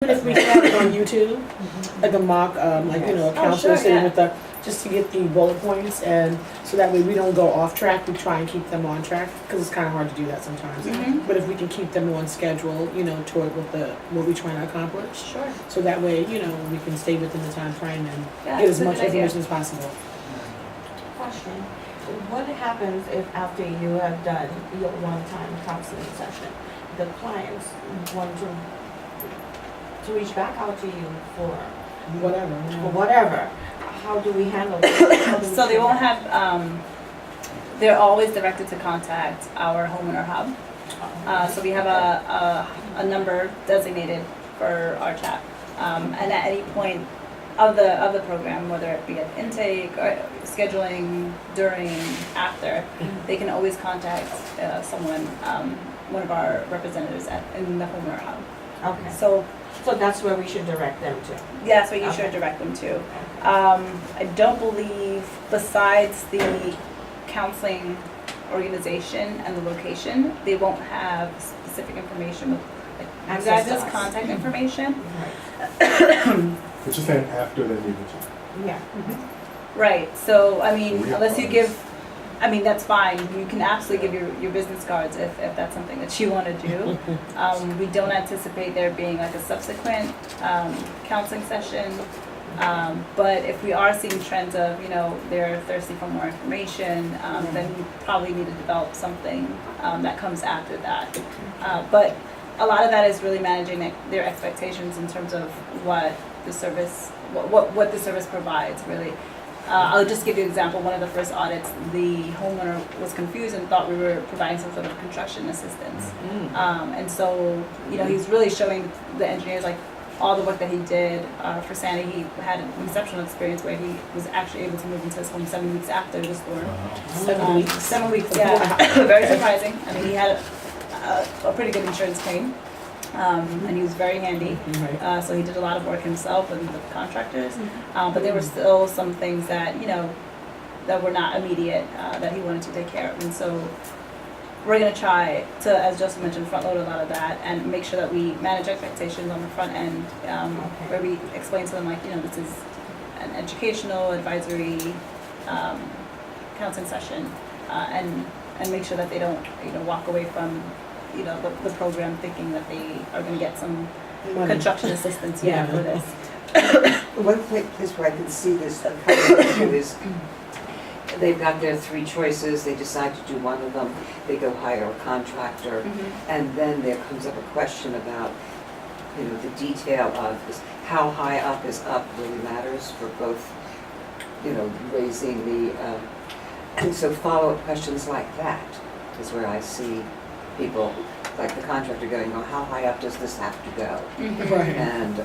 even if we can have it on YouTube, like a mock, like, you know, a counselor sure, sitting yeah. with the, just to get the bullet points, and so that way we don't go off track, we try and keep them on track, because it's kind of hard to do that sometimes. Mhm. But if we can keep them on schedule, you know, toward what we're trying to accomplish, Sure. so that way, you know, we can stay within the time frame and Yeah, get it's as a much good idea. information as possible. Question, what happens if after you have done your one-time counseling session, the clients want to reach back out to you for Whatever. whatever? How do we handle that? How do we So they do won't that? have, they're always directed to contact our homeowner hub. So we have a number designated for RTAPP. And at any point of the program, whether it be at intake or scheduling, during, after, they can always contact someone, one of our representatives in the homeowner hub. Okay, So so that's where we should direct them to. yeah, that's what you Okay. should direct them to. I don't believe, besides the counseling organization and the location, they won't have specific information with like, you Access to guys' us. contact information. Right. But you're saying after they meet with you? Yeah. Right, so, I mean, So we have unless you funds. give, I mean, that's fine, you can absolutely give your business cards if that's something that you wanna do. We don't anticipate there being like a subsequent, counseling session. But if we are seeing trends of, you know, they're thirsty for more information, then we probably need to develop something, that comes after that. But a lot of that is really managing their expectations in terms of what the service, what the service provides, really. I'll just give you an example. One of the first audits, the homeowner was confused and thought we were providing some sort of construction assistance. And so, you know, he's really showing the engineers like all the work that he did for Sandy. He had an exceptional experience where he was actually able to move into his home 7 weeks after the storm. 7 weeks. 7 weeks, yeah. Very surprising. I mean, he had a pretty good insurance claim. And he was very handy. Right. So he did a lot of work himself and with contractors. But there were still some things that, you know, that were not immediate that he wanted to take care of. And so we're going to try to, as Joseph mentioned, front load a lot of that and make sure that we manage expectations on the front end, where we explain to them, like, you know, this is an educational, advisory, counseling session, and make sure that they don't, you know, walk away from, you know, the program thinking that they are going to get some Money. construction assistance, Yeah. for this. One place where I can see this coming into is they've got their three choices, they decide to do one of them, they go hire a contractor, and then there comes up a question about, you know, the detail of this, how high up is up really matters for both, you know, raising the, and so follow-up questions like that is where I see people, like the contractor going, oh, how high up does this have to go? Right. And,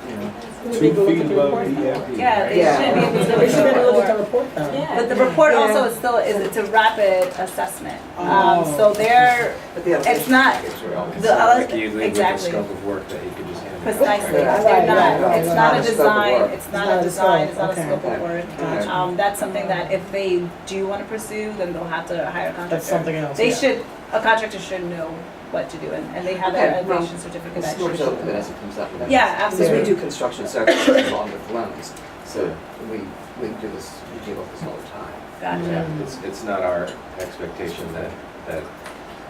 you know, Would they go look 2 at feet the above report? DFP. Yeah, they Yeah. should be able to They should look have looked at at the report though. Yeah. But the report Yeah. also is still, it's a rapid assessment. Oh. So they're, but the other it's not, It's The other- like you leave with a exactly. scope of work that you could just hand. precisely, Right, they're right, not, right, it's right, not right. a design, it's not a design, it's not a Okay. scope of work. Okay. That's something that if they do want to pursue, then they'll have to hire a contractor. That's something else. They yeah. should, a contractor should know what to do, and they have Okay, their well, elevation certificate it's that more should. developed as it comes up. That's- Yeah, Because we absolutely. do construction services along with loans, so we do this, we deal with this all the time. Gotcha. Yeah, it's not our expectation that,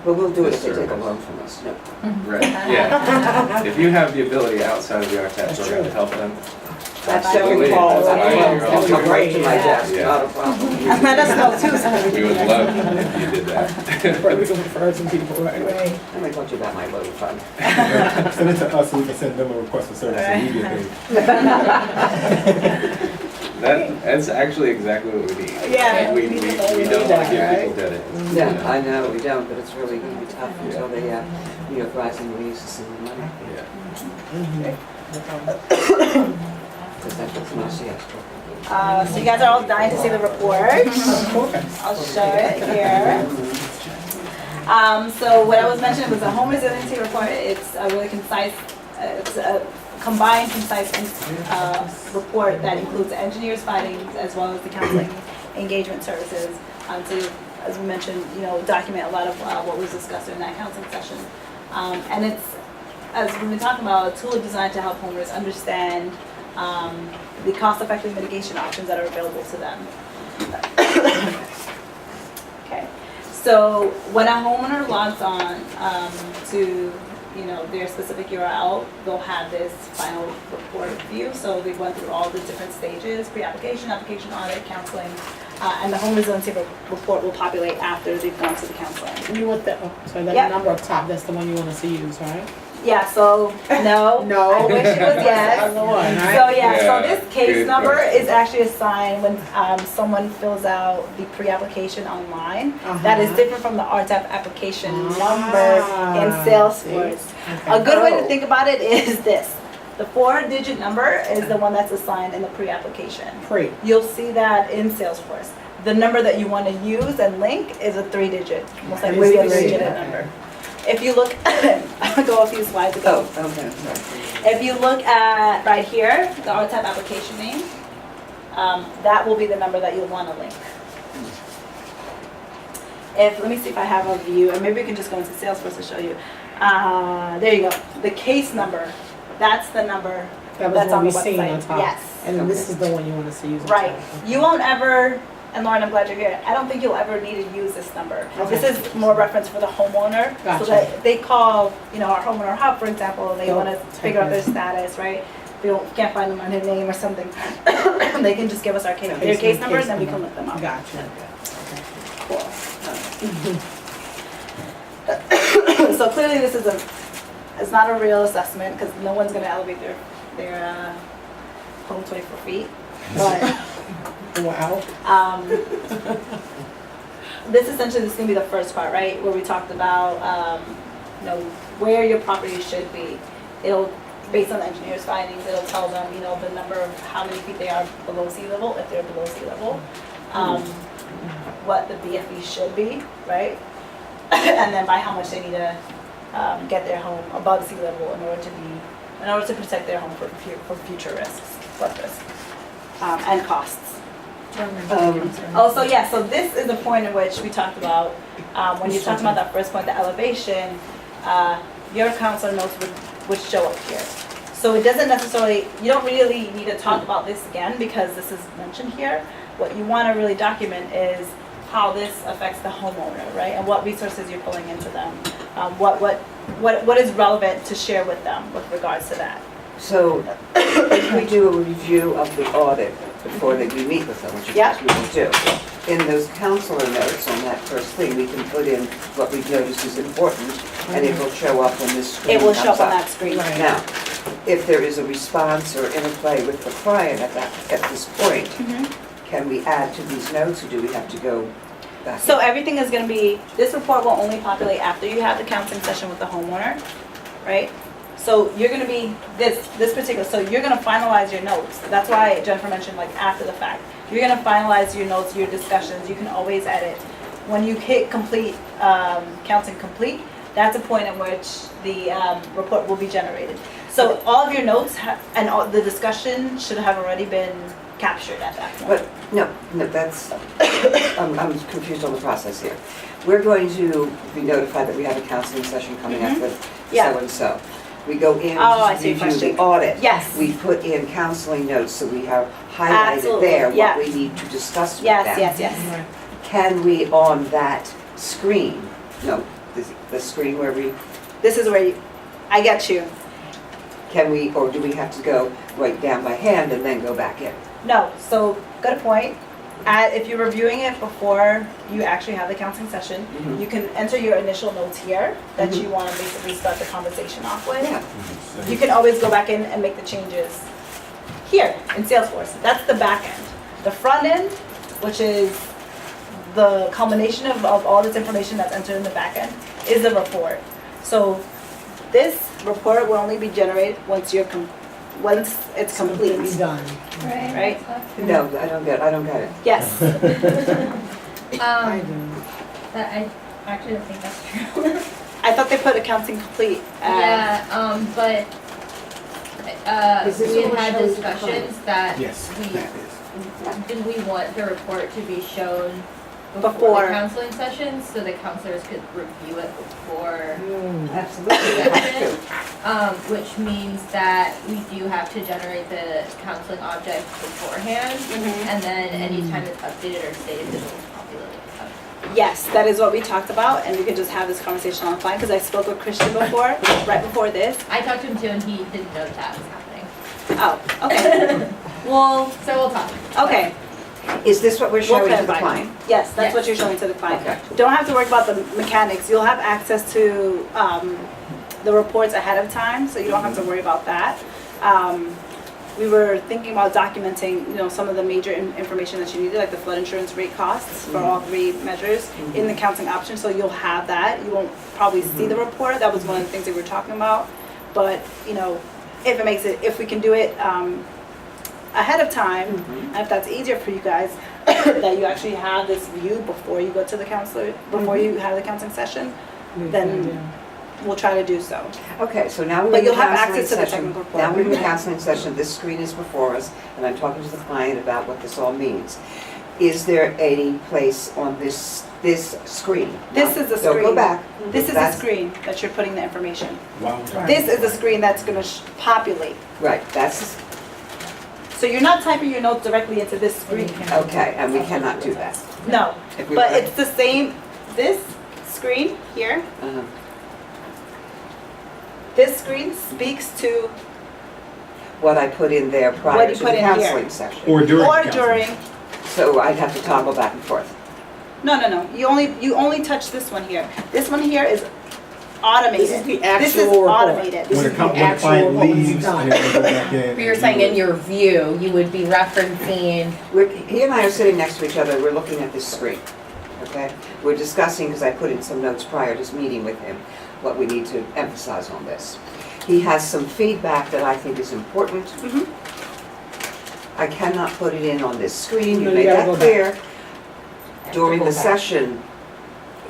But we'll do it if they This take a service. loan from us, no. right, yeah. If you have the ability outside of the RTAP That's program to true. help them, That's Absolutely. second call, That's why you're I'll all come right great. to my Yeah. desk, Yeah. not a problem. Let us know too, so we would love if you did that. Right, we can refer some people, right? Right. Let me talk to you about my loan fund. Send it to us so we can send them a request for service Right. immediately. That's actually exactly what we need. Yeah, We we need don't that, want to give right? people dead ends. Yeah, I know, we don't, but it's really gonna be tough until they, you know, rising wages and money, Yeah. because that's what's mostly extra. So you guys are all dying to see the report. Of course. I'll show it here. So what I was mentioning was a home resiliency report. It's a really concise, it's a combined concise report that includes the engineer's findings as well as the counseling engagement services. To, as we mentioned, you know, document a lot of what was discussed in that counseling session. And it's as we've been talking about, a tool designed to help homeowners understand the cost-effective mitigation options that are available to them. Okay, so when a homeowner logs on to their specific URL, they'll have this final report view. So we went through all the different stages: pre-application, application, audit, counseling, and the home resiliency report will populate after they've gone to the counseling. You want that, so that Yep. number up top, that's the one you want us to use, right? Yeah, so no. No. I wish it was yes. That's the one, right? So so Yeah, this case good number question. is actually assigned when someone fills out the pre-application online. Uh-huh. That is different from the RTAPP application Ah, number in Salesforce. Okay. A good way to Oh. think about it is this. The 4-digit number is the one that's assigned in the pre-application. Pre. You'll see that in Salesforce. The number that you want to use and link is a 3-digit, most likely Wait, a wait, wait. 3-digit number. If you look, I'm gonna go a few slides ago. Oh, okay, sorry. If you look at right here, the RTAPP application name, that will be the number that you'll want to link. Let me see if I have a view, and maybe we can just go into Salesforce to show you. There you go. The case number, that's the number That was that's what on we the seen website. on top. Yes. And then this is the one you want us to use on Right. top. You won't ever, and Lauren, I'm glad you're here. I don't think you'll ever need to use this number. Okay. This is more reference for the homeowner. Gotcha. So that if they call, our homeowner hub, for example, and they They'll want to type figure out their in. status, right? They can't find them on their name or something. They can just give us their case number, and then we can look them up. Gotcha. Cool. So clearly this is it's not a real assessment because no one's going to elevate their home 24 feet. But Wow. this is going to be the first part, right? Where we talked about, where your property should be. It'll, based on the engineer's findings, it'll tell them, the number of how many feet they are below sea level, if they're below sea level, what the BFE should be, right? And then by how much they need to get their home above sea level in order to protect their home for future risks, flood risks, and costs. So this is the point in which we talked about, when you talked about that first point, the elevation, your counselor notes would show up here. So it doesn't necessarily, you don't really need to talk about this again because this is mentioned here. What you want to really document is how this affects the homeowner, right? And what resources you're pulling into them. What is relevant to share with them with regards to that. So if we do a review of the audit before that we meet with them, which of Yeah. course we will do, in those counselor notes on that first thing, we can put in what we've noticed is important, and it will show up when this screen It will comes show up on up. that screen. Right. Now, if there is a response or interplay with the client at this point, can we add to these notes, or do we have to go back? So everything is going to be, this report will only populate after you have the counseling session with the homeowner, right? So you're going to be, this particular, so you're going to finalize your notes. That's why Jennifer mentioned like after the fact. You're going to finalize your notes, your discussions. You can always edit. When you hit complete, counseling complete, that's a point at which the report will be generated. So all of your notes and all the discussion should have already been captured at that point. But, no, that's, I'm confused on the process here. We're going to be notified that we have a counseling session coming up with Yeah. so-and-so. We go in Oh, I to see your review the question. audit. Yes. We put in counseling notes, so we have highlighted Absolutely, there yeah. what we need to discuss with Yes, them. yes, yes. Right. Can we, on that screen, the screen where we, This is where I get you. can we, or do we have to go right down by hand and then go back in? No, so good point. If you're reviewing it before you actually have the counseling session, Mhm. you can enter your initial notes here that Mhm. you want to basically start the conversation off with. Yeah. You can always go back in and make the changes here in Salesforce. That's the back end. The front end, which is the culmination of all this information that's entered in the back end, is the report. So this report will only be generated once it's So complete. it'll be done. Right? No, I don't get it. Yes. I do. That I actually don't think that's true. I thought they put accounting complete. Yeah, but Is this we what had shows the discussions that Yes, we, that is. did we want the report to be shown Before. the counseling sessions, so the counselors could review it before Absolutely, the they have session. to. Which means that we do have to generate the counseling object beforehand, and then anytime it's updated or saved, it will populate. Yes, that is what we talked about, and we can just have this conversation offline, because I spoke with Christian before, right before this. I talked to him too, and he didn't know that was happening. Oh, okay. Well, So we'll talk. okay. Is this what we're We'll showing to the clarify. client? Yes, that's what Yes. you're showing to the client. Okay. Don't have to worry about the mechanics. You'll have access to the reports ahead of time, so you don't have to worry about that. We were thinking about documenting, some of the major information that you needed, like the flood insurance rate costs for all three measures in the counseling option, so you'll have that. You won't probably see the report. That was one of the things that we were talking about. But, if we can do it ahead of time, and if that's easier for you guys, that you actually have this view before you go to the counselor, before you have the counseling session, then we'll try to do so. Okay, so now we're But in the you'll have counseling access to the session. technical report. Now we're in the counseling session, this screen is before us, and I'm talking to the client about what this all means. Is there any place on this screen? This is the Don't go screen. back. This is the That's- screen that you're putting the information. Wow. This is the screen that's gonna populate. Right, that's, So you're not typing your notes directly into this screen. okay, and we cannot do that. No, If we but were- it's the same, this screen here, Uh-huh. this screen speaks to, What I put in there What prior you to put the in here. counseling session. Or during. or counseling. during, So I'd have to toggle back and forth. no, you only touch this one here. This one here is automated. This is the This is actual report. automated. This When is the the client actual what we've leaves, done. and then we go back in. But you're and saying do in it. your view, you would be referencing, He and I are sitting next to each other, we're looking at this screen, okay? We're discussing, because I put in some notes prior to this meeting with him, what we need to emphasize on this. He has some feedback that I think is important. Mhm. I cannot put it in on this screen, No, you you made gotta that go back. clear. During go the back. session,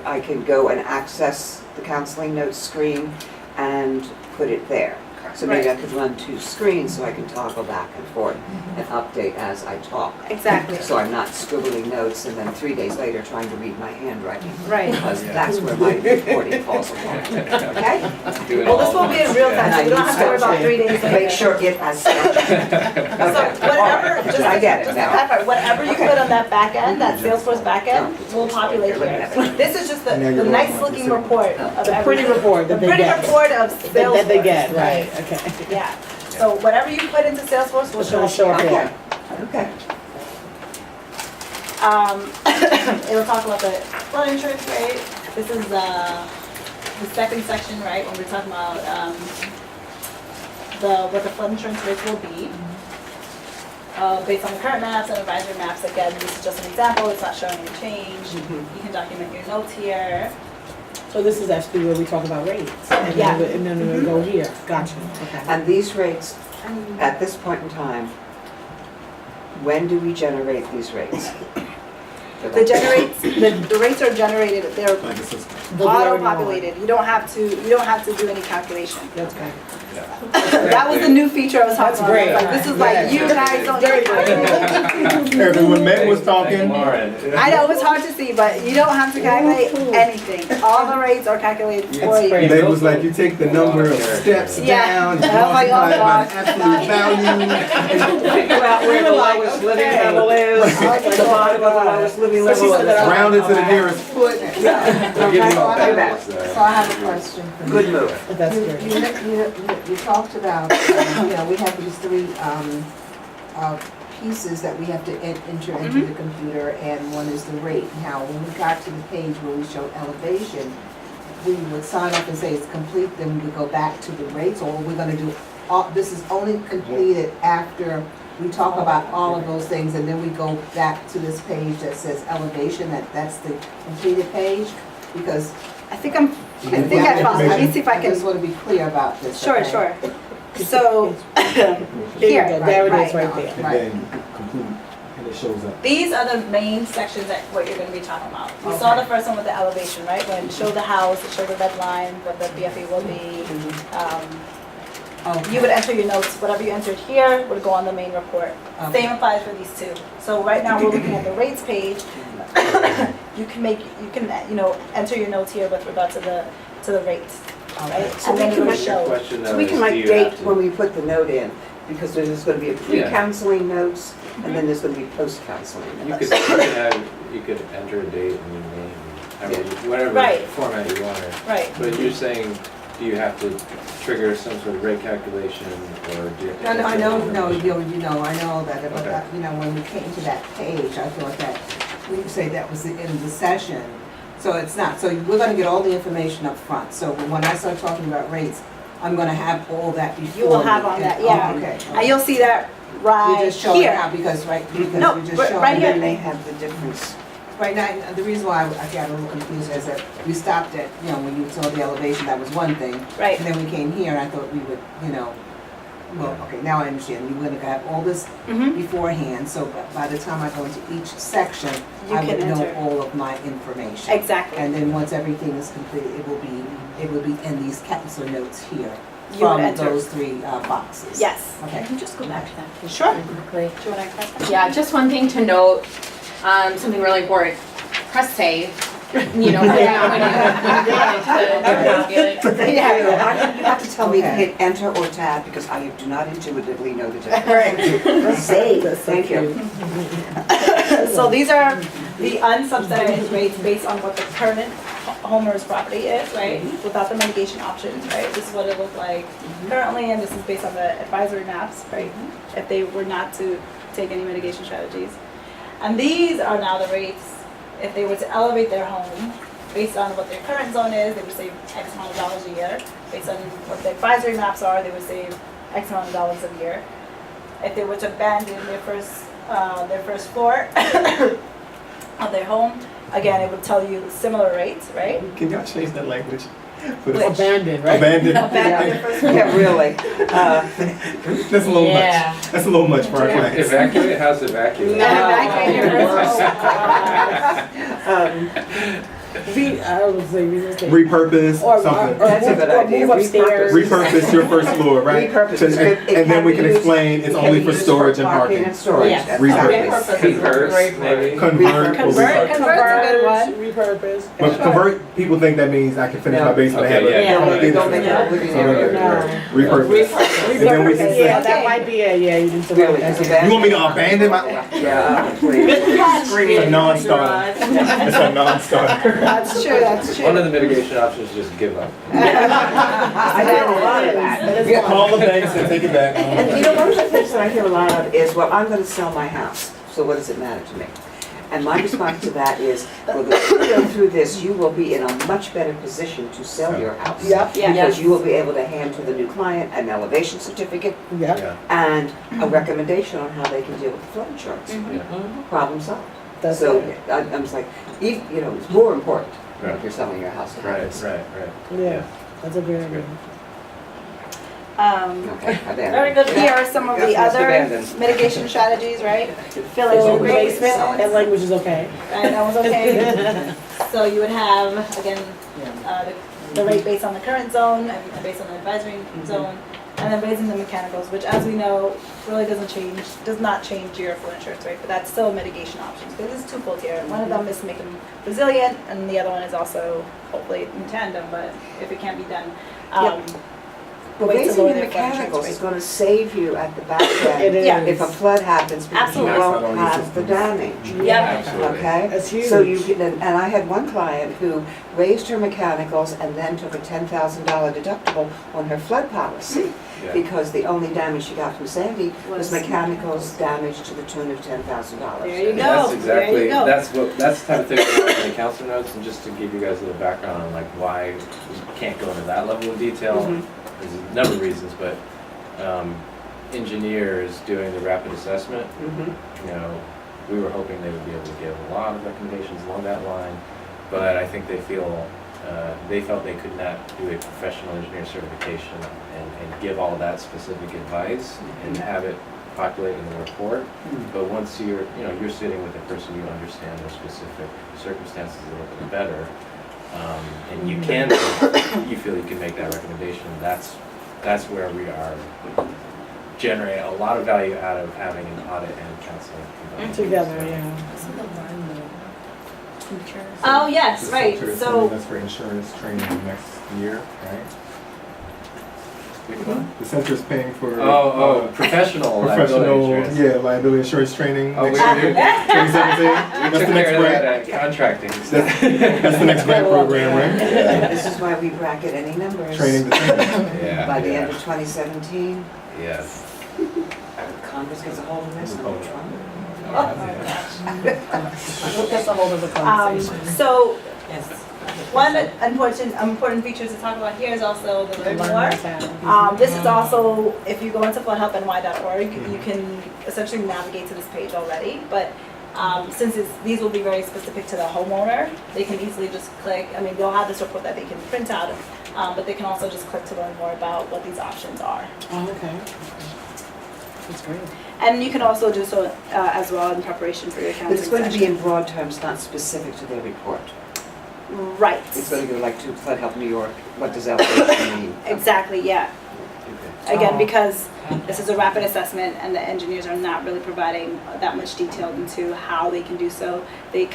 I can go and access the counseling notes screen and put it there. So maybe I could run two screens so I can toggle back and forth and update as I talk. Exactly, So I'm not scribbling notes and then 3 days later trying to read my handwriting. right. Because that's where my reporting falls apart, okay? Do it Well, this all will be in real time, so you don't have to worry about 3 days later. Make sure it has schedule. So Okay, whatever, just I get it just to now. clarify, whatever you Okay. put on that back end, that Salesforce back end, will populate here. This is just the Now you're nice going looking on. report of The pretty everything. report The that they pretty get. report of Salesforce. That they get, right, okay. Yeah, so whatever you put into Salesforce will show It'll up show here. up Okay, okay. It'll talk about the flood insurance rate. This is the second section, right, when we're talking about what the flood insurance rates will be. Based on the current maps and advisory maps, again, this is just an example, it's not showing any change. You can document your notes here. So this is actually where we talk about rates. Yeah. And then we go here, gotcha, okay. And these rates, at this point in time, when do we generate these rates? The rates are generated, they're Like it's just- auto-populated. You don't have to do any calculation. That's great. That was the new feature I was talking That's about. great. Like, this is like, you guys don't do anything. Erica, when Meg was talking, Lauren. I know, it's hard to see, but you don't have to calculate anything. All the rates are calculated for That's you. great. Meg was like, you take the number of steps Yeah. down, you I was like, multiply it by oh, the absolute value. Figure out where the lowest living level is, the bottom of the lowest living level is. Round it to the nearest foot. We're getting all Okay. that. So I have a question. Good move. That's You, great. you talked about, we have these three, pieces that we have to enter into the computer, and one is the rate. Now, when we got to the page where we showed elevation, we would sign up and say it's complete, then we would go back to the rates, or we're gonna do, this is only completed after we talk about all of those things, and then we go back to this page that says elevation, that's the completed page? Because I think I found it. Let me see if I I just can, wanna be clear about this. sure, okay? sure. So, Here you here, go, there it is right. right there. And then complete, and it shows up. These are the main sections that what you're gonna be talking about. We saw the first one with the elevation, right? When it showed the house, it showed the red line, what the BFE will be. You would enter your notes, whatever you entered here would go on the main report. Okay. Same applies for these two. So right now, we're looking at the rates page. you can enter your notes here with regard to the rates, right? So And we then can it'll like- show. Question though So we is, can do like you date have when to, we put the note in, because there's gonna be a pre-counseling notes, and then there's gonna be post-counseling notes. you could enter a date and your name, whatever Right. format you want it. Right. But you're saying, do you have to trigger some sort of rate calculation, or do you have to? No, I enter know, information? I know that, but, Okay. when we came to that page, I thought that, we could say that was the end of the session. So it's not, so we're gonna get all the information up front. So when I start talking about rates, I'm gonna have all that before. You will have me. on that, Oh, yeah. okay. And you'll see that right You're just showing here. now because, No, you're just but showing. right And here. then they have the difference. Right now, the reason why I got a little confused is that we stopped at, when you saw the elevation, that was one thing. Right. And then we came here and I thought we would, well, okay, now I understand. You're gonna have all this Mhm. beforehand, so by the time I go into each section, You I would can know enter. all of my information. Exactly. And then once everything is completed, it will be in these counselor notes here You would from enter. those three boxes. Yes. Okay. Can you just go back to that page? Sure. quickly. Do you want to press that? Yeah, just one thing to note, something really important, press save, when you Thank you. You have to tell me to Okay. hit enter or tab, because I do not intuitively know the difference. Save, thank you. So these are the unsubsidized rates based on what the current homeowner's property is, right? Without the mitigation options, right? This is what it looked like currently, and this is based on the advisory maps, right? If they were not to take any mitigation strategies. And these are now the rates, if they were to elevate their home, based on what their current zone is, they would save X amount of dollars a year. Based on what the advisory maps are, they would save X amount of dollars a year. If they were to abandon their first floor of their home, again, it would tell you similar rates, right? Can y'all change that language? Abandoned, right? Abandoned. Abandon their first floor. Yeah, really. That's a little Yeah. much. That's a little much for our clients. Evacuate, how's evacuate? No. Evacuate your first I would say relocate. Repurpose Or something. That's a move- good or idea. move upstairs. Repurpose your first floor, right? Repurpose To- is good. It And then can we be can used- explain it's It only can for be used storage and parking parking. and storage. Yes. That's Repurpose. exactly. Converse, maybe? Convert or Convert. repurpose. Convert's a good one. Repurpose. But convert, people think that means I can finish my No. basement and have Okay, a yeah. home Don't theater. make it a living So, area. No. Repurpose. And then we can Yeah, say, that might be a, yeah, you need to. Really, that's it's it. you want me to abandon my, Yeah, please. it's a non-starter. It's a non-starter. That's true, that's true. One of the mitigation options is just give up. I hear a lot of that. Call the banks and take it back. And one of the things that I hear a lot of is, well, I'm gonna sell my house, so what does it matter to me? And my response to that is, well, if you go through this, you will be in a much better position to sell your house. Yep, Yeah. Because you will be able to hand to the new client an elevation certificate yep. Yeah, and a recommendation on how they can deal with the flood insurance. yeah. Problem solved. That's So, it. I'm just like, it's more important Right. if you're selling your house. Right, right, right. Yeah, that's a great idea. Okay, Very good. Here are some of the Yes, Mr. other Bandon. mitigation strategies, right? Filling So in rates, basement and language is okay. and that was okay. So you would have, again, the rate based on the current zone, and based on the advisory zone, and then based on the mechanicals, which as we know, really does not change your flood insurance rate, but that's still a mitigation option. Because there's twofold here. One of them is to make them resilient, and the other one is also hopefully in tandem, but if it can't be done, Well, ways to raising lower the their flood insurance mechanicals rate. is gonna save you at the back It end is. if a flood happens, because you Absolutely. won't have the damage. Yeah. Absolutely. Okay? That's huge. So you can, and I had one client who raised her mechanicals and then took a $10,000 deductible on her flood policy Yeah. because the only damage she got from Sandy was Was- mechanicals damage to the tune of $10,000. There you go. That's There exactly, you go. that's the type of thing we want in the counselor notes, and just to give you guys a little background on like why we can't go into that level of detail. Mhm. There's a number of reasons, but engineers doing the rapid assessment, Mhm. we were hoping they would be able to give a lot of recommendations along that line, but I think they felt they could not do a professional engineer certification and give all that specific advice and have it populate in the report. But once you're sitting with a person, you understand their specific circumstances a little bit better, and you feel you can make that recommendation. That's where we are generating a lot of value out of having an audit and counseling combined. Together, yeah. Oh, yes, The right, centers, so, that's for insurance training next year, right? Which one? The center's paying for. Professional liability Professional, insurance. yeah, liability insurance training Oh, next we- year, 2017. We That's took the next care of grant. that at contracting. That's the next grant program, right? This is why we bracket any numbers. Training the trainers. Yeah. By the end of 2017, Yes. Congress gets a hold of this, number Trump. We'll get a hold of the conversation. so, Yes. one important feature to talk about here is also the learn Learn more. more tab. This is also, if you go into floodhelpny.org, you can essentially navigate to this page already, but since these will be very specific to the homeowner, they can easily just click, I mean, they'll have this report that they can print out, but they can also just click to learn more about what these options are. Oh, okay. That's great. And you can also do so as well in preparation for your But counseling it's going to be session. in broad terms, not specific to their report. Right. It's going to go like to Flood Help New York, what does elevation mean? Exactly, yeah. Again, Oh. because this is a rapid assessment and the engineers are not really providing that much detail into how they can do so. They're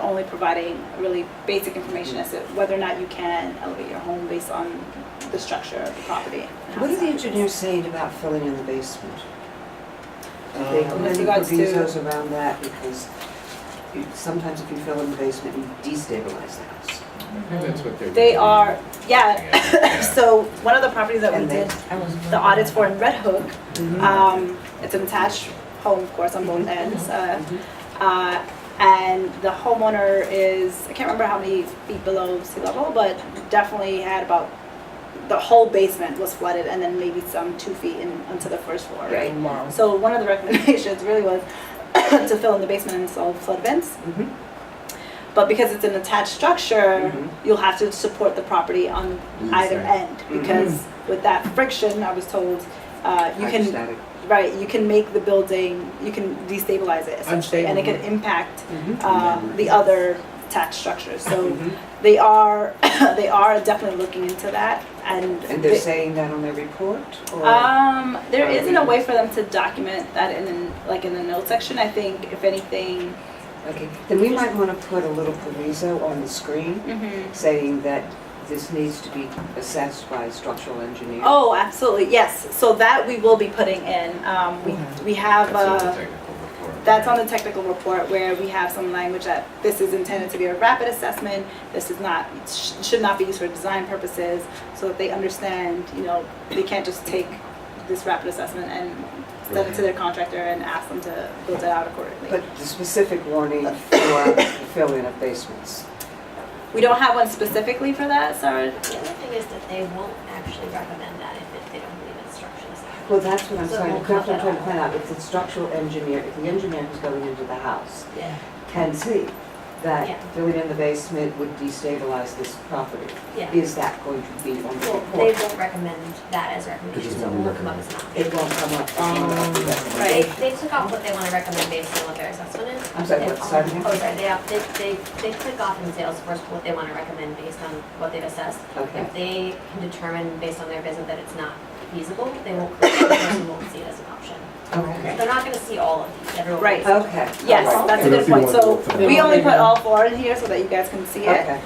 only providing really basic information as to whether or not you can elevate your home based on the structure of the property. What are the engineers saying about filling in the basement? Have they put With any regards to- provisos around that? Because sometimes if you fill in the basement, you destabilize the house. That's what they're They doing. are, yeah. Yeah. So one of the properties that we And they- did the audits for in Red Hook, Mm-hmm. it's an attached home, of course, on both ends. And the homeowner is, I can't remember how many feet below sea level, but definitely had about, the whole basement was flooded and then maybe some 2 feet onto the first floor, right? Wow. So one of the recommendations really was to fill in the basement and install flood vents. Mhm. But because it's an attached structure, Mhm. you'll have to support the property on either end. Because with that friction, I was told, you can, Hydrostatic. right, you can make the building, you can destabilize it essentially. And it can impact the other attached structures. So Mhm. they are, they are definitely looking into that. And And they're they- saying that on their report? Or there Or isn't a we- way for them to document that in the notes section. I think if anything, Okay, then we might want to put a little proviso on the screen saying that this needs to be assessed by a structural engineer. oh, absolutely, yes. So that we will be putting in. We have That's on the technical report. that's on the technical report where we have some language that this is intended to be a rapid assessment. This is not should not be used for design purposes, so that they understand. They can't just take this rapid assessment and send it to their contractor and ask them to build it out accordingly. But the specific warning for the fill-in of basements. We don't have one specifically for that, Sarah. The other thing is that they won't actually recommend that if they don't believe it's structurally sound. Well, that's what I'm So it saying, won't that's what I'm come trying to find out, if the structural engineer, if the engineer who's going into the house Yeah. can see that Yeah. filling in the basement would destabilize this property, Yeah. is that going to be on the Well, they report? won't recommend that as a recommendation, so it won't be won't come up as not. It won't come up. They, they took off what they want to recommend based on what their assessment is. I'm sorry, They- what, sorry again? Oh, sorry, they click off in Salesforce what they want to recommend based on what they've assessed. Okay. If they can determine based on their visit that it's not feasible, they won't click it, the person won't see it as an option. Okay. They're not gonna see all of these, everyone. Right. Okay. Yes, All right. that's a So good if you point. want to So look for we that. only put all four in here so that you guys can see it. Okay.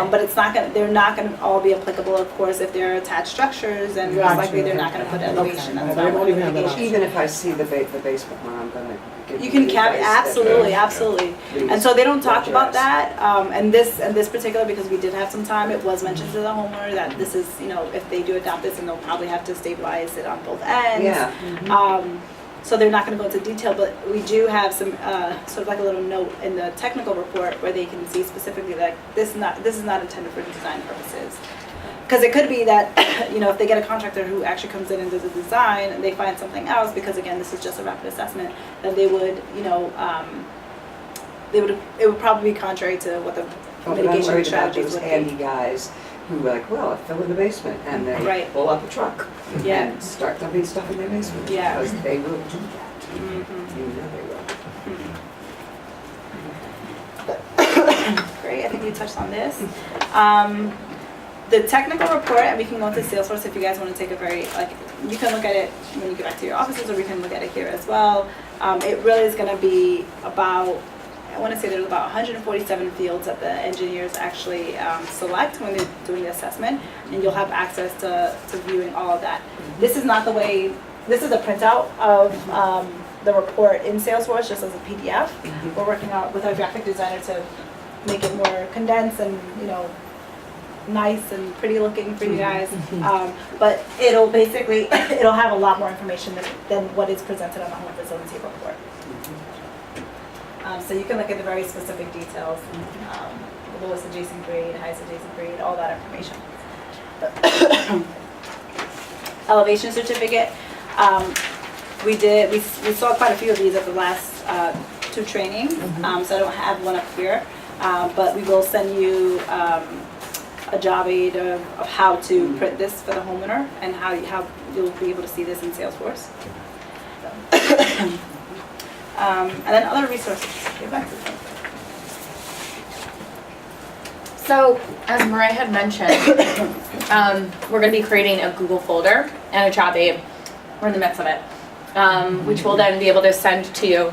But it's not gonna, they're not gonna all be applicable, of course, if they're attached structures, and most Gotcha. likely they're not gonna put elevation. Okay. That's They not won't even have that mitigation. Even if I see the basement one, I'm gonna give You can the cap, advice that, absolutely, Yeah. absolutely. please And so they don't talk about address. that, and this particular, because we did have some time, it was mentioned to the homeowner that this is, if they do adopt this, and they'll probably have to stabilize it on both ends. Yeah. So they're not gonna go into detail, but we do have some, sort of like a little note in the technical report where they can see specifically like, this is not intended for design purposes. Because it could be that, if they get a contractor who actually comes in and does a design and they find something else, because again, this is just a rapid assessment, then they would, it would probably be contrary to what the Oh, but I'm mitigation worried about strategies those would handy be. guys who are like, well, I fill in the basement, and they Right. pull up a truck Yeah. and start dumping stuff in their basement. Yeah. Because they will do that. Mhm. You know they will. Great, I think you touched on this. The technical report, and we can go into Salesforce if you guys want to take a you can look at it when you get back to your offices, or we can look at it here as well. It really is going to be about I want to say there's about 147 fields that the engineers actually select when they're doing the assessment, and you'll have access to viewing all of that. This is not the way, this is a printout of the report in Salesforce, just as a PDF. We're working out with our graphic designer to make it more condensed and, you know, nice and pretty looking for you guys. But it'll basically, it'll have a lot more information than what is presented on the home resiliency report. So you can look at the very specific details, the lowest adjacent grade, highest adjacent grade, all that information. Elevation certificate. We saw quite a few of these at the last 2 trainings, so I don't have one up here, but we will send you a job aid of how to print this for the homeowner and how you'll be able to see this in Salesforce. And then other resources. Get back to them. So, as Mariah had mentioned, we're going to be creating a Google folder and a job aid. We're in the midst of it, which we'll then be able to send to you.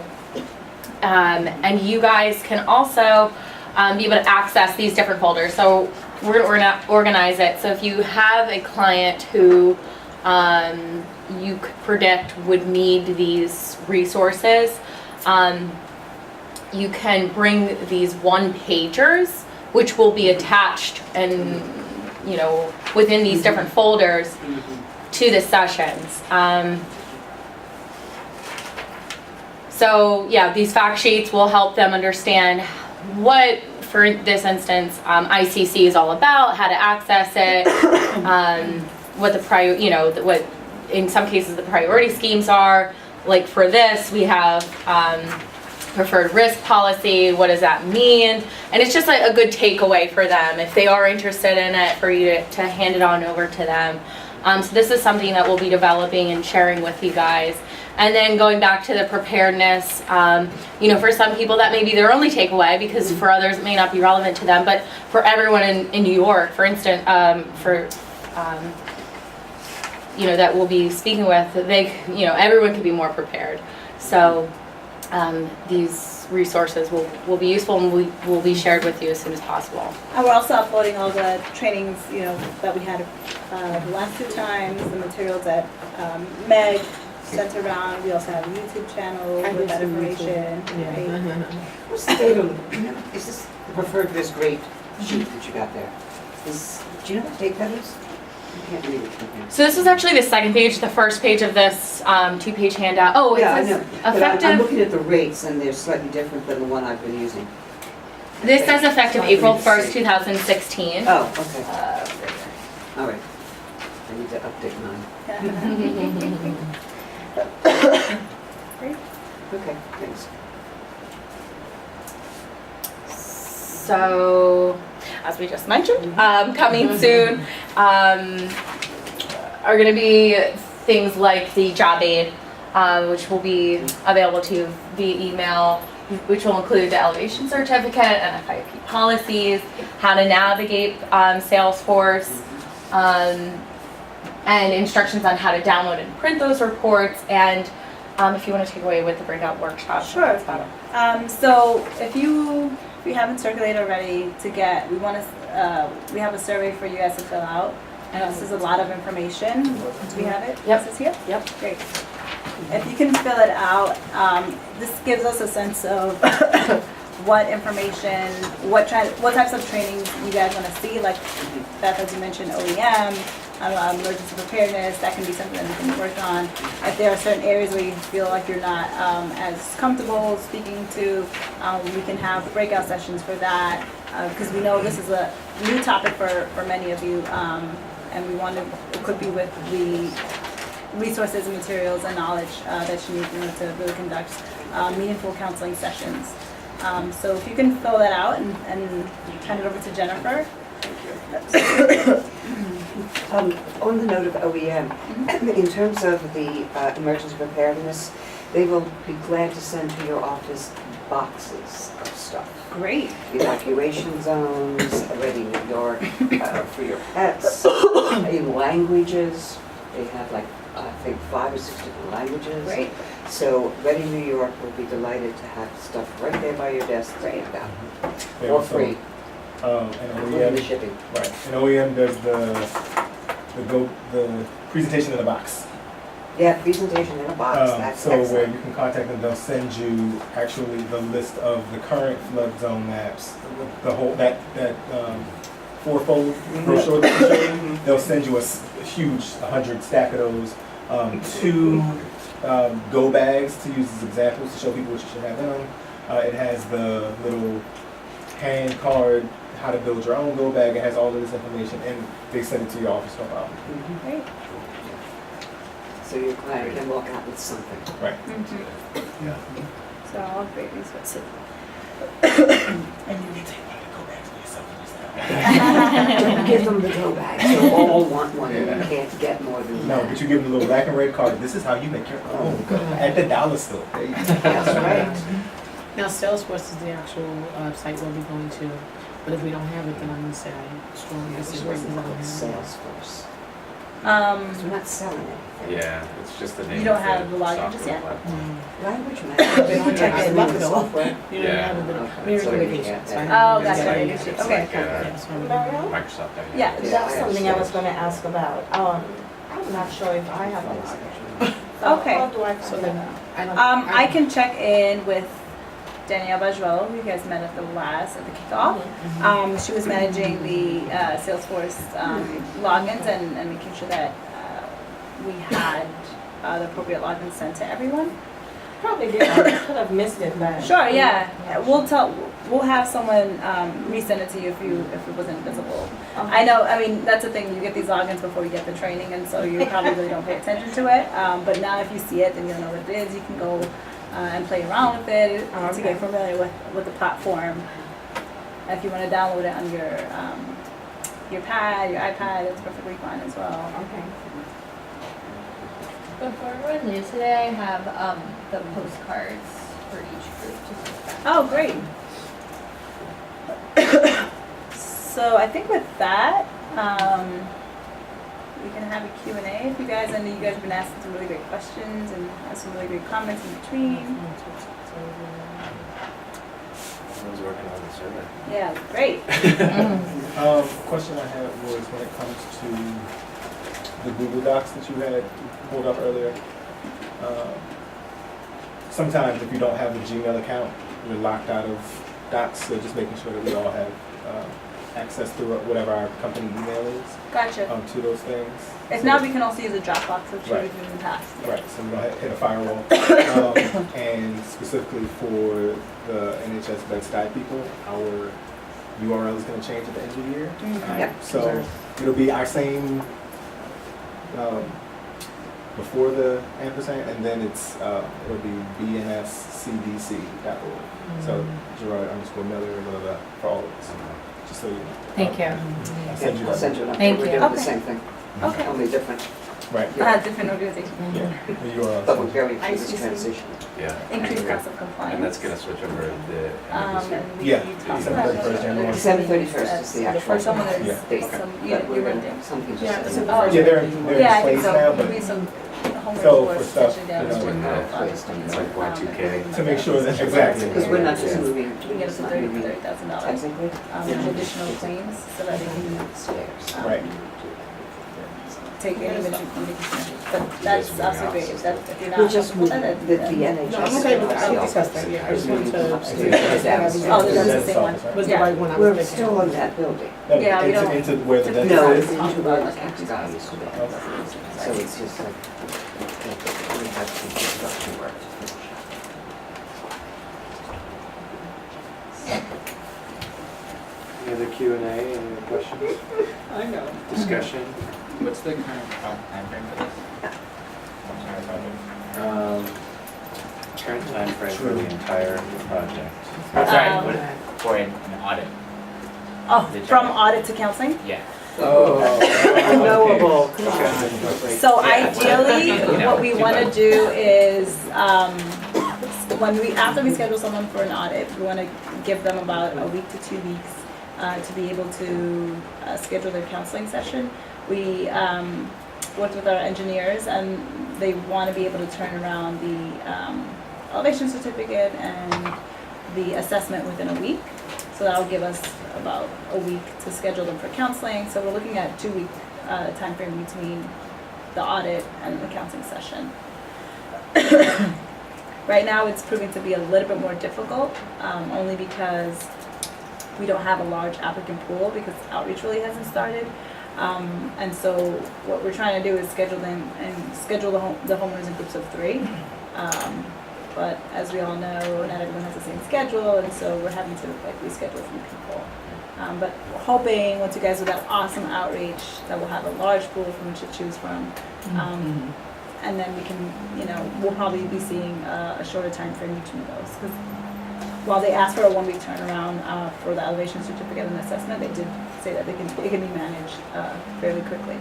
And you guys can also be able to access these different folders. So we're going to organize it. So if you have a client who you could predict would need these resources, you can bring these one-pagers, which will be attached and, you know, within these different folders to the sessions. So yeah, these fact sheets will help them understand what, for this instance, ICC is all about, how to access it, what the what in some cases the priority schemes are. Like for this, we have preferred risk policy. What does that mean? And it's just like a good takeaway for them if they are interested in it, for you to hand it on over to them. So this is something that we'll be developing and sharing with you guys. And then going back to the preparedness, you know, for some people that may be their only takeaway, because for others it may not be relevant to them, but for everyone in New York, for instance, you know, that we'll be speaking with, you know, everyone can be more prepared. So these resources will be useful and will be shared with you as soon as possible. And we're also uploading all the trainings, you know, that we had the last 2 times, the materials that Meg sent around. We also have a YouTube channel with that information. Right? What's the date on, is this the preferred risk rate sheet that you got there? Do you know what date that is? I can't read it from here. So this is actually the second page. The first page of this 2-page handout. Oh, it Yeah, I says know. But effective. I'm looking at the rates and they're slightly different than the one I've been using. This says effective April 1st, 2016. Oh, okay. All right. I need to update mine. Okay, thanks. So, as we just mentioned, coming soon are going to be things like the job aid, which will be available to you via email, which will include the elevation certificate and FIP policies, how to navigate Salesforce, and instructions on how to download and print those reports, and if you want to take away with the breakout workshop. Sure. That's about it. So if you haven't circulated already, we have a survey for you guys to fill out. And this is a lot of information. Do we have it? Yep. This is here? Yep. Great. If you can fill it out, this gives us a sense of what information, what types of trainings you guys want to see, like Beth, as you mentioned, OEM, emergency preparedness. That can be something that we can work on. If there are certain areas where you feel like you're not as comfortable speaking to, we can have breakout sessions for that, because we know this is a new topic for many of you, and we want to equip you with the resources and materials and knowledge that you need to really conduct meaningful counseling sessions. So if you can fill that out and hand it over to Jennifer. On the note of OEM, in terms of the emergency preparedness, they will be glad to send to your office boxes of stuff. Great. Evacuation zones, Ready New York for your pets, in languages. They have like, I think 5 or 6 different languages. Great. So Ready New York will be delighted to have stuff right there by your desk to pick up, They for also, free, an including the OEM, shipping. right, an OEM does the presentation in a box. Yeah, presentation in a box, that's So where excellent. you can contact them, they'll send you actually the list of the current flood zone maps, the whole, that fourfold brochure that they show you. They'll send you a huge 100 stack of those, 2 go bags to use as examples to show people what you should have done. It has the little hand card, how to build your own go bag. It has all of this information, and they send it to your office, no problem. Great. So your client can walk out with something. Right. Yeah. So all great resources. And you can take one of the go bags for yourself and just Give them the go bag, so all want one, and you can't get more than No, that. but you give them a little black and red card. This is how you make your own go bag at the dollar store. There you go. That's right. Now, Salesforce is the actual site we'll be going to, but if we don't have it, then I'm gonna say I strongly disagree because I don't have it. Salesforce. Um, We're not selling it. Yeah, it's just the name You don't of have the login software just yet? platform. Language But man. you check it, love the software. You know, Yeah. have a bit of, Okay. maybe So it's you vacation, can't- so I Oh, know. gotcha. Yeah, It's Okay. like yeah, so I'm- Mariel? Microsoft. Yeah. That's something I was understand. gonna ask about. I'm not sure if I have a login. Okay. How do I So find then, that out? I don't. I can check in with Danielle Bajuelo, who you guys met at the kickoff. She was managing the Salesforce logins and making sure that we had the appropriate logins sent to everyone. Probably did, I could have missed it, but. Sure, yeah. We'll have someone resend it to you if it wasn't visible. I know, I mean, that's the thing, you get these logins before you get the training, and so you probably really don't pay attention to it. But now if you see it, then you'll know what it is. You can go and play around with it to get familiar with the platform. If you want to download it on your pad, your iPad, it's perfectly fine as well. Okay. Before everyone leaves today, I have the postcards for each group to look at. Oh, great. So I think with that, we can have a Q&A if you guys, I know you guys have been asking some really great questions and have some really great comments in between. Everyone's working on the survey. Yeah, great. Question I had was when it comes to the Google Docs that you had pulled up earlier. Sometimes if you don't have a Gmail account, you're locked out of Docs, so just making sure that we all have access to whatever our company email is Gotcha. to those things. If So not, that- we can also use a Dropbox, which Right. we've used in the past. Right, so we don't hit a firewall. And specifically for the NHS Bed-Stuy people, our URL is gonna change at the end of the year. Yep. So it'll be our same, before the ampersand, and then it'll be bnscdc.org. So Gerard_Miller, blah, blah, blah, for all of us, just so you know. Thank you. I'll send you I'll send you that. an Thank We're you. doing the Okay. same thing, Okay. only different, Right, Different organization. yeah, the URL. but we're going through ICC. this transition. Yeah. Increased cost of compliance. And that's gonna switch over at the end of this year. And we Yeah, talked December about 31st, January. December 31st is the actual For someone date. that's Yeah. some, But you we're run gonna, there. something Yeah, just. so the Oh, first Yeah, one- they're Yeah, I in think place so. now, Maybe but some homework So for for stuff, especially down you know, to when the it's like Y2K. to make sure that, exactly. Because we're not just moving, We get up to $30,000 technically. additional claims so that they can Right. take any inventory communication. But that's also great. If that's, if you're not. We'll just move comfortable the with it, then- NHS. No, I'm okay with that, I'll discuss that, yeah, I just wanted to. Yeah. Oh, that's the same one. Was the Yeah. right one I was We're thinking. still in that building. Yeah, we don't- Into where the No, dentist No, is. it's into where the Okay. tax guy used to be. So it's just like, we have some construction work to finish. Any other Q&A, any other questions, I know. discussion? What's the current timeframe for this? Current timeframe for the entire project. Oh, sorry, Um, for an audit? Oh, The from check. audit to counseling? Yeah. Knowable. So Yeah. ideally, what we want to do is, after we schedule someone for an audit, we want to give them about a week to 2 weeks to be able to schedule their counseling session. We worked with our engineers, and they want to be able to turn around the elevation certificate and the assessment within a week. So that'll give us about a week to schedule them for counseling. So we're looking at 2 week time frame between the audit and the counseling session. Right now, it's proving to be a little bit more difficult, only because we don't have a large applicant pool because outreach really hasn't started. And so what we're trying to do is schedule them and schedule the homeowners in groups of 3. But as we all know, not everyone has the same schedule, and so we're having to like reschedule some people. But we're hoping once you guys do that awesome outreach, that we'll have a large pool from which to choose from. And then we can, we'll probably be seeing a shorter time frame between those. Because while they asked for a 1 week turnaround for the elevation certificate and assessment, they did say that it can be managed fairly quickly.